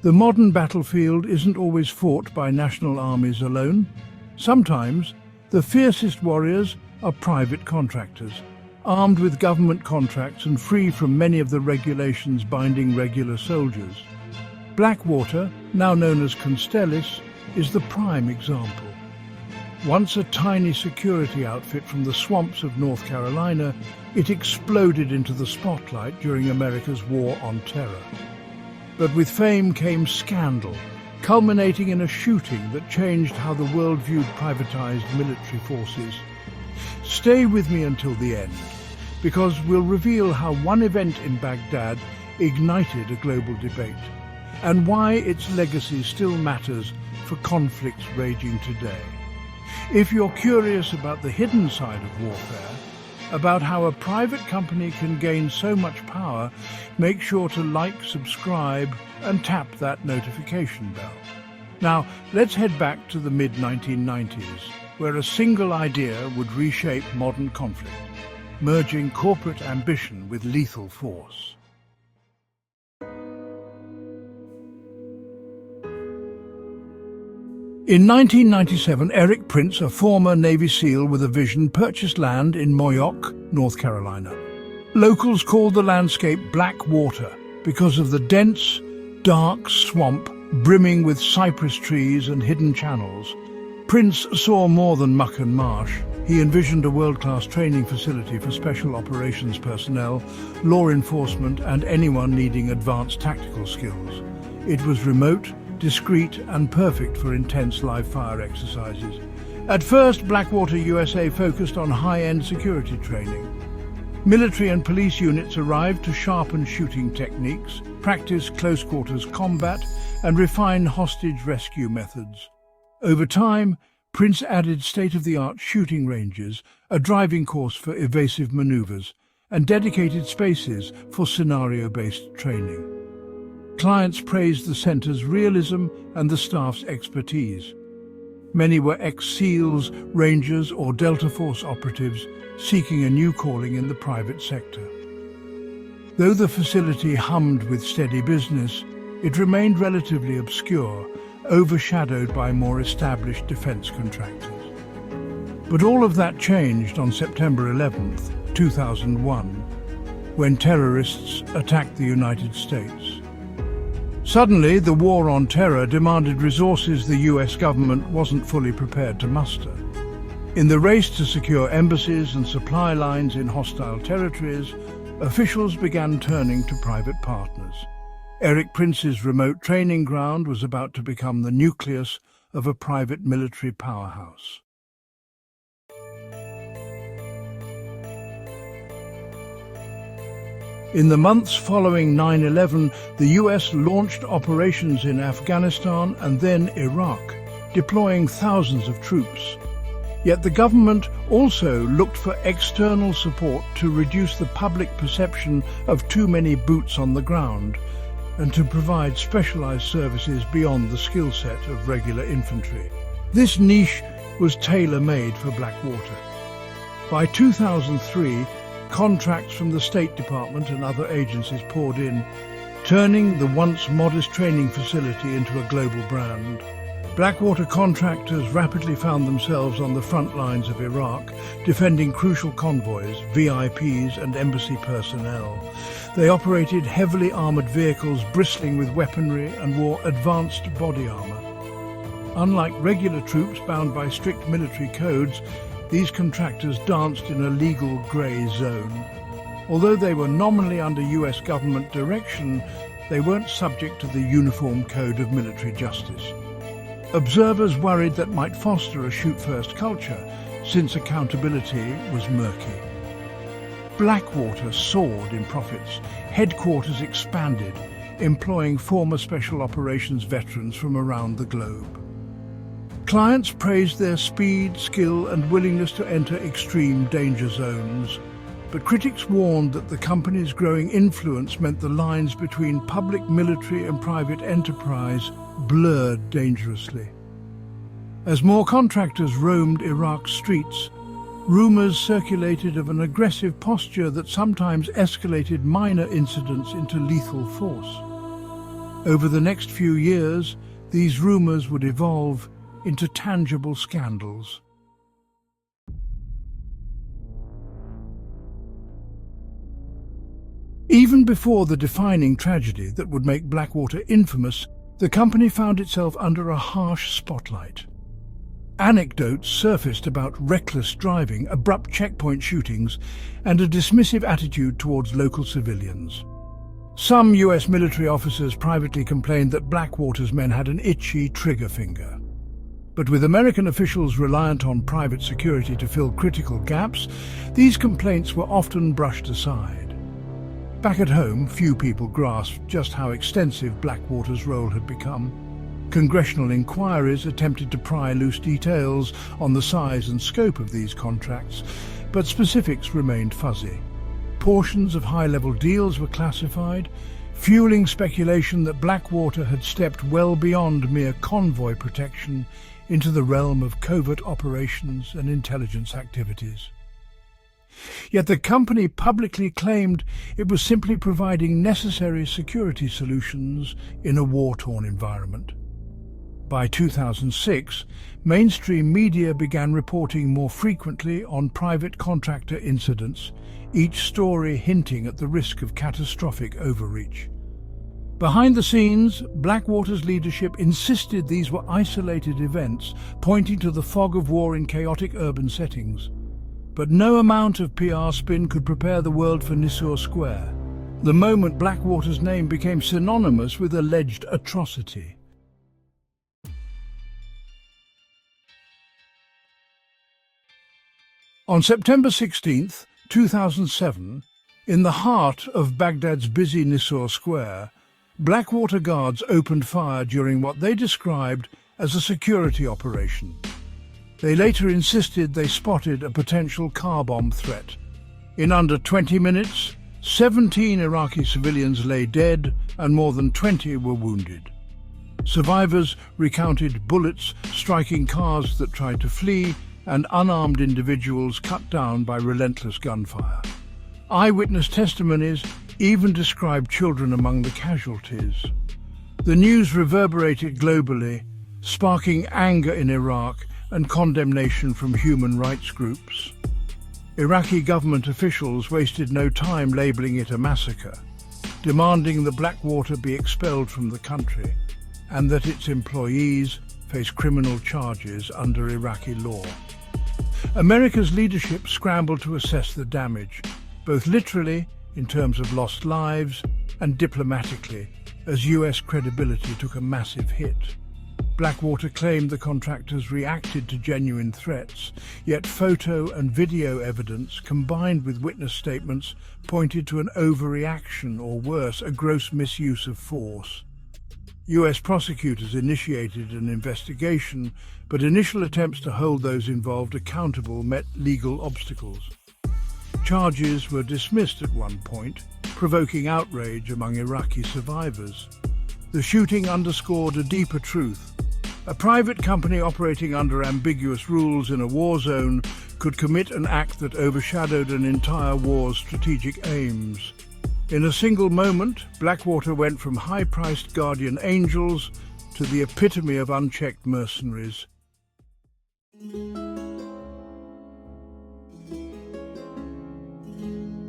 The modern battlefield isn't always fought by national armies alone. Sometimes, the fiercest warriors are private contractors, armed with government contracts and free from many of the regulations binding regular soldiers. Blackwater, now known as Constellis, is the prime example. Once a tiny security outfit from the swamps of North Carolina, it exploded into the spotlight during America's war on terror. But with fame came scandal, culminating in a shooting that changed how the world viewed privatized military forces. Stay with me until the end, because we'll reveal how one event in Baghdad ignited a global debate, and why its legacy still matters for conflicts raging today. If you're curious about the hidden side of warfare, about how a private company can gain so much power, make sure to like, subscribe, and tap that notification bell. Now, let's head back to the mid-1990s, where a single idea would reshape modern conflict, merging corporate ambition with lethal force. In 1997, Eric Prince, a former Navy SEAL with a vision, purchased land in Moyock, North Carolina. Locals called the landscape Blackwater because of the dense, dark swamp brimming with cypress trees and hidden channels. Prince saw more than muck and marsh. He envisioned a world-class training facility for special operations personnel, law enforcement, and anyone needing advanced tactical skills. It was remote, discreet, and perfect for intense live-fire exercises. At first, Blackwater, USA focused on high-end security training. Military and police units arrived to sharpen shooting techniques, practice close-quarters combat, and refine hostage rescue methods. Over time, Prince added state-of-the-art shooting ranges, a driving course for evasive maneuvers, and dedicated spaces for scenario-based training. Clients praised the center's realism and the staff's expertise. Many were ex-SEALs, Rangers, or Delta Force operatives seeking a new calling in the private sector. Though the facility hummed with steady business, it remained relatively obscure, overshadowed by more established defense contractors. But all of that changed on September 11th, 2001, when terrorists attacked the United States. Suddenly, the war on terror demanded resources the US government wasn't fully prepared to muster. In the race to secure embassies and supply lines in hostile territories, officials began turning to private partners. Eric Prince's remote training ground was about to become the nucleus of a private military powerhouse. In the months following 9/11, the US launched operations in Afghanistan and then Iraq, deploying thousands of troops. Yet the government also looked for external support to reduce the public perception of too many boots on the ground and to provide specialized services beyond the skill set of regular infantry. This niche was tailor-made for Blackwater. By 2003, contracts from the State Department and other agencies poured in, turning the once modest training facility into a global brand. Blackwater contractors rapidly found themselves on the front lines of Iraq, defending crucial convoys, VIPs, and embassy personnel. They operated heavily armored vehicles bristling with weaponry and wore advanced body armor. Unlike regular troops bound by strict military codes, these contractors danced in a legal grey zone. Although they were nominally under US government direction, they weren't subject to the uniform code of military justice. Observers worried that might foster a shoot-first culture, since accountability was murky. Blackwater soared in profits. Headquarters expanded, employing former special operations veterans from around the globe. Clients praised their speed, skill, and willingness to enter extreme danger zones. But critics warned that the company's growing influence meant the lines between public military and private enterprise blurred dangerously. As more contractors roamed Iraq's streets, rumors circulated of an aggressive posture that sometimes escalated minor incidents into lethal force. Over the next few years, these rumors would evolve into tangible scandals. Even before the defining tragedy that would make Blackwater infamous, the company found itself under a harsh spotlight. Anecdotes surfaced about reckless driving, abrupt checkpoint shootings, and a dismissive attitude towards local civilians. Some US military officers privately complained that Blackwater's men had an itchy trigger finger. But with American officials reliant on private security to fill critical gaps, these complaints were often brushed aside. Back at home, few people grasped just how extensive Blackwater's role had become. Congressional inquiries attempted to pry loose details on the size and scope of these contracts, but specifics remained fuzzy. Portions of high-level deals were classified, fueling speculation that Blackwater had stepped well beyond mere convoy protection into the realm of covert operations and intelligence activities. Yet the company publicly claimed it was simply providing necessary security solutions in a war-torn environment. By 2006, mainstream media began reporting more frequently on private contractor incidents, each story hinting at the risk of catastrophic overreach. Behind the scenes, Blackwater's leadership insisted these were isolated events, pointing to the fog of war in chaotic urban settings. But no amount of PR spin could prepare the world for Nisour Square, the moment Blackwater's name became synonymous with alleged atrocity. On September 16, 2007, in the heart of Baghdad's busy Nisour Square, Blackwater guards opened fire during what they described as a security operation. They later insisted they spotted a potential car bomb threat. In under 20 minutes, 17 Iraqi civilians lay dead and more than 20 were wounded. Survivors recounted bullets striking cars that tried to flee and unarmed individuals cut down by relentless gunfire. Eyewitness testimonies even described children among the casualties. The news reverberated globally, sparking anger in Iraq and condemnation from human rights groups. Iraqi government officials wasted no time labeling it a massacre, demanding that Blackwater be expelled from the country and that its employees face criminal charges under Iraqi law. America's leadership scrambled to assess the damage, both literally in terms of lost lives and diplomatically, as US credibility took a massive hit. Blackwater claimed the contractors reacted to genuine threats, yet photo and video evidence combined with witness statements pointed to an overreaction or worse, a gross misuse of force. US prosecutors initiated an investigation, but initial attempts to hold those involved accountable met legal obstacles. Charges were dismissed at one point, provoking outrage among Iraqi survivors. The shooting underscored a deeper truth. A private company operating under ambiguous rules in a war zone could commit an act that overshadowed an entire war's strategic aims. In a single moment, Blackwater went from high-priced guardian angels to the epitome of unchecked mercenaries.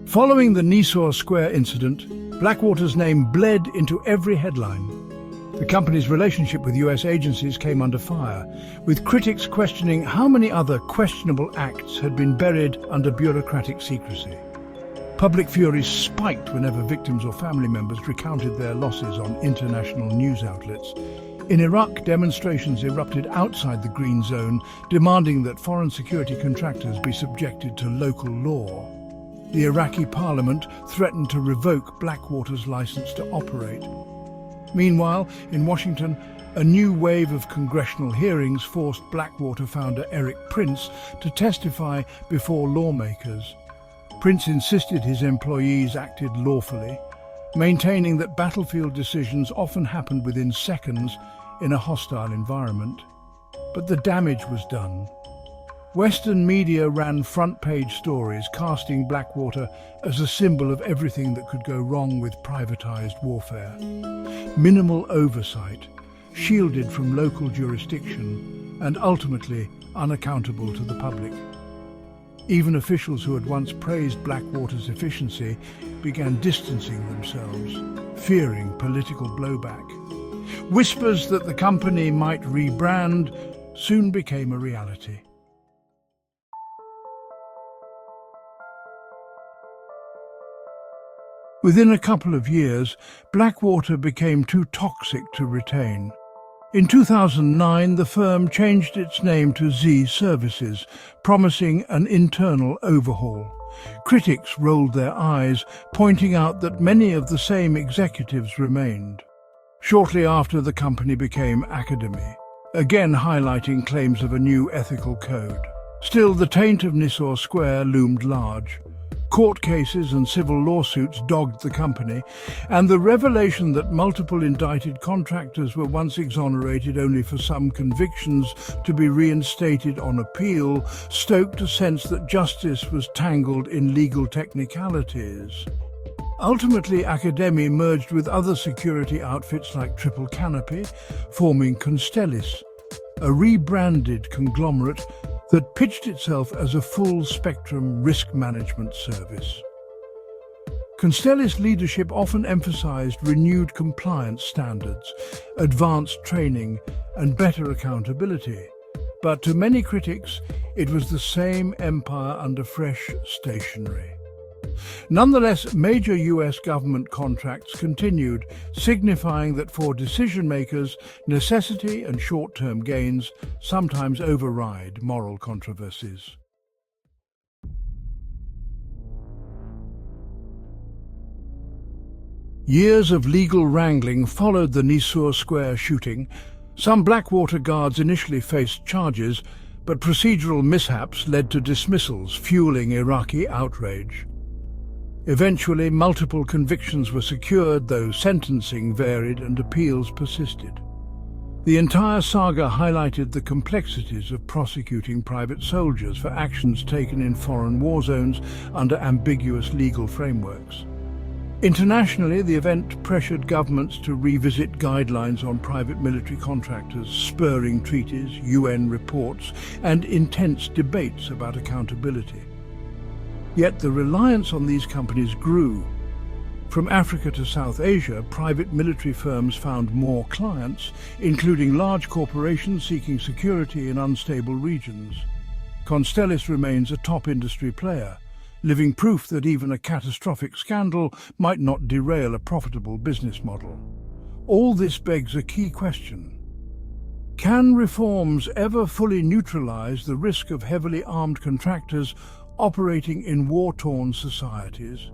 Following the Nisour Square incident, Blackwater's name bled into every headline. The company's relationship with US agencies came under fire, with critics questioning how many other questionable acts had been buried under bureaucratic secrecy. Public fury spiked whenever victims or family members recounted their losses on international news outlets. In Iraq, demonstrations erupted outside the Green Zone, demanding that foreign security contractors be subjected to local law. The Iraqi parliament threatened to revoke Blackwater's license to operate. Meanwhile, in Washington, a new wave of congressional hearings forced Blackwater founder Eric Prince to testify before lawmakers. Prince insisted his employees acted lawfully, maintaining that battlefield decisions often happened within seconds in a hostile environment. But the damage was done. Western media ran front-page stories casting Blackwater as a symbol of everything that could go wrong with privatized warfare. Minimal oversight, shielded from local jurisdiction, and ultimately unaccountable to the public. Even officials who had once praised Blackwater's efficiency began distancing themselves, fearing political blowback. Whispers that the company might rebrand soon became a reality. Within a couple of years, Blackwater became too toxic to retain. In 2009, the firm changed its name to Z Services, promising an internal overhaul. Critics rolled their eyes, pointing out that many of the same executives remained. Shortly after, the company became Academi, again highlighting claims of a new ethical code. Still, the taint of Nisour Square loomed large. Court cases and civil lawsuits dogged the company, and the revelation that multiple indicted contractors were once exonerated only for some convictions to be reinstated on appeal stoked a sense that justice was tangled in legal technicalities. Ultimately, Academi merged with other security outfits like Triple Canopy, forming Constellis, a rebranded conglomerate that pitched itself as a full-spectrum risk management service. Constellis leadership often emphasized renewed compliance standards, advanced training, and better accountability. But to many critics, it was the same empire under fresh stationery. Nonetheless, major US government contracts continued, signifying that for decision-makers, necessity and short-term gains sometimes override moral controversies. Years of legal wrangling followed the Nisour Square shooting. Some Blackwater guards initially faced charges, but procedural mishaps led to dismissals, fueling Iraqi outrage. Eventually, multiple convictions were secured, though sentencing varied and appeals persisted. The entire saga highlighted the complexities of prosecuting private soldiers for actions taken in foreign war zones under ambiguous legal frameworks. Internationally, the event pressured governments to revisit guidelines on private military contractors, spurring treaties, UN reports, and intense debates about accountability. Yet the reliance on these companies grew. From Africa to South Asia, private military firms found more clients, including large corporations seeking security in unstable regions. Constellis remains a top industry player, living proof that even a catastrophic scandal might not derail a profitable business model. All this begs a key question. Can reforms ever fully neutralize the risk of heavily armed contractors operating in war-torn societies?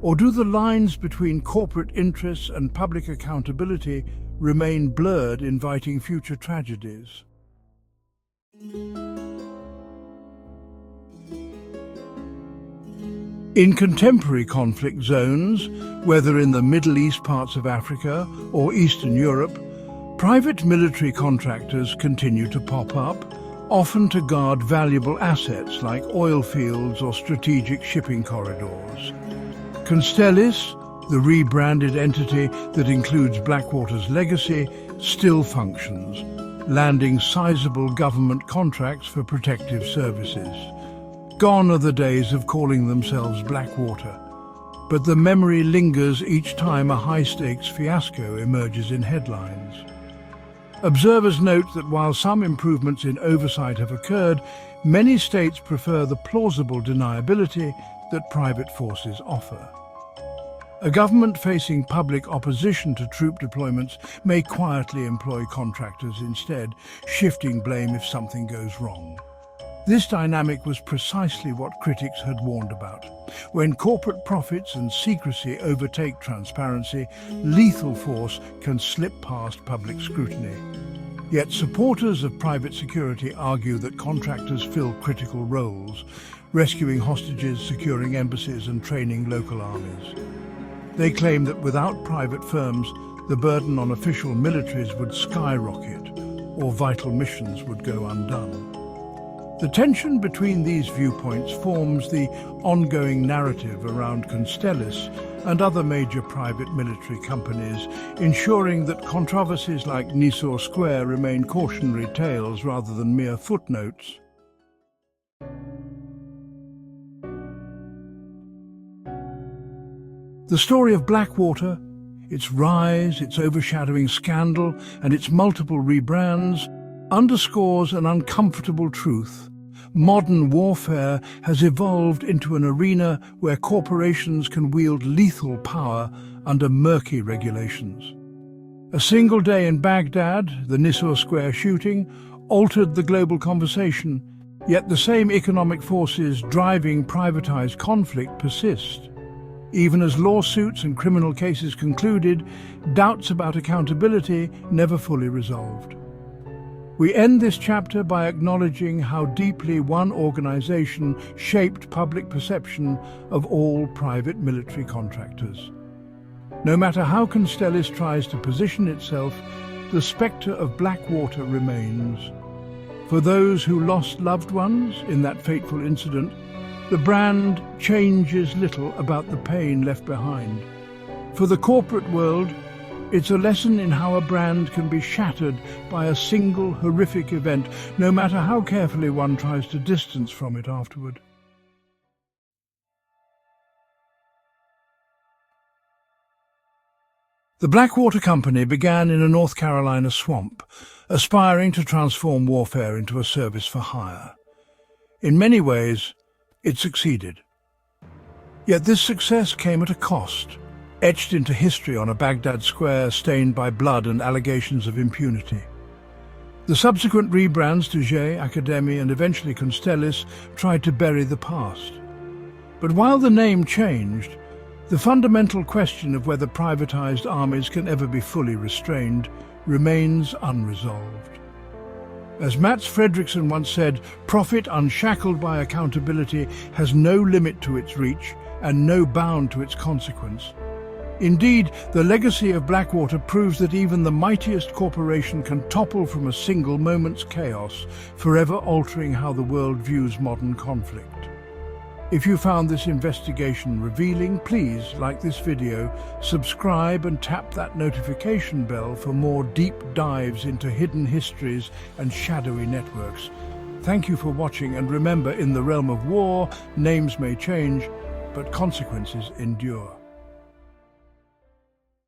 Or do the lines between corporate interests and public accountability remain blurred, inviting future tragedies? In contemporary conflict zones, whether in the Middle East, parts of Africa, or Eastern Europe, private military contractors continue to pop up, often to guard valuable assets like oil fields or strategic shipping corridors. Constellis, the rebranded entity that includes Blackwater's legacy, still functions, landing sizable government contracts for protective services. Gone are the days of calling themselves Blackwater, but the memory lingers each time a high-stakes fiasco emerges in headlines. Observers note that while some improvements in oversight have occurred, many states prefer the plausible deniability that private forces offer. A government facing public opposition to troop deployments may quietly employ contractors instead, shifting blame if something goes wrong. This dynamic was precisely what critics had warned about. When corporate profits and secrecy overtake transparency, lethal force can slip past public scrutiny. Yet supporters of private security argue that contractors fill critical roles, rescuing hostages, securing embassies, and training local armies. They claim that without private firms, the burden on official militaries would skyrocket, or vital missions would go undone. The tension between these viewpoints forms the ongoing narrative around Constellis and other major private military companies, ensuring that controversies like Nisour Square remain cautionary tales rather than mere footnotes. The story of Blackwater, its rise, its overshadowing scandal, and its multiple rebrands, underscores an uncomfortable truth. Modern warfare has evolved into an arena where corporations can wield lethal power under murky regulations. A single day in Baghdad, the Nisour Square shooting, altered the global conversation, yet the same economic forces driving privatized conflict persist. Even as lawsuits and criminal cases concluded, doubts about accountability never fully resolved. We end this chapter by acknowledging how deeply one organization shaped public perception of all private military contractors. No matter how Constellis tries to position itself, the spectre of Blackwater remains. For those who lost loved ones in that fateful incident, the brand changes little about the pain left behind. For the corporate world, it's a lesson in how a brand can be shattered by a single horrific event, no matter how carefully one tries to distance from it afterward. The Blackwater Company began in a North Carolina swamp, aspiring to transform warfare into a service for hire. In many ways, it succeeded. Yet this success came at a cost, etched into history on a Baghdad square stained by blood and allegations of impunity. The subsequent rebrands to Academi and eventually Constellis tried to bury the past. But while the name changed, the fundamental question of whether privatized armies can ever be fully restrained remains unresolved. As Mats Fredriksson once said, profit unshackled by accountability has no limit to its reach and no bound to its consequence. Indeed, the legacy of Blackwater proves that even the mightiest corporation can topple from a single moment's chaos, forever altering how the world views modern conflict. If you found this investigation revealing, please like this video, subscribe and tap that notification bell for more deep dives into hidden histories and shadowy networks. Thank you for watching, and remember, in the realm of war, names may change, but consequences endure.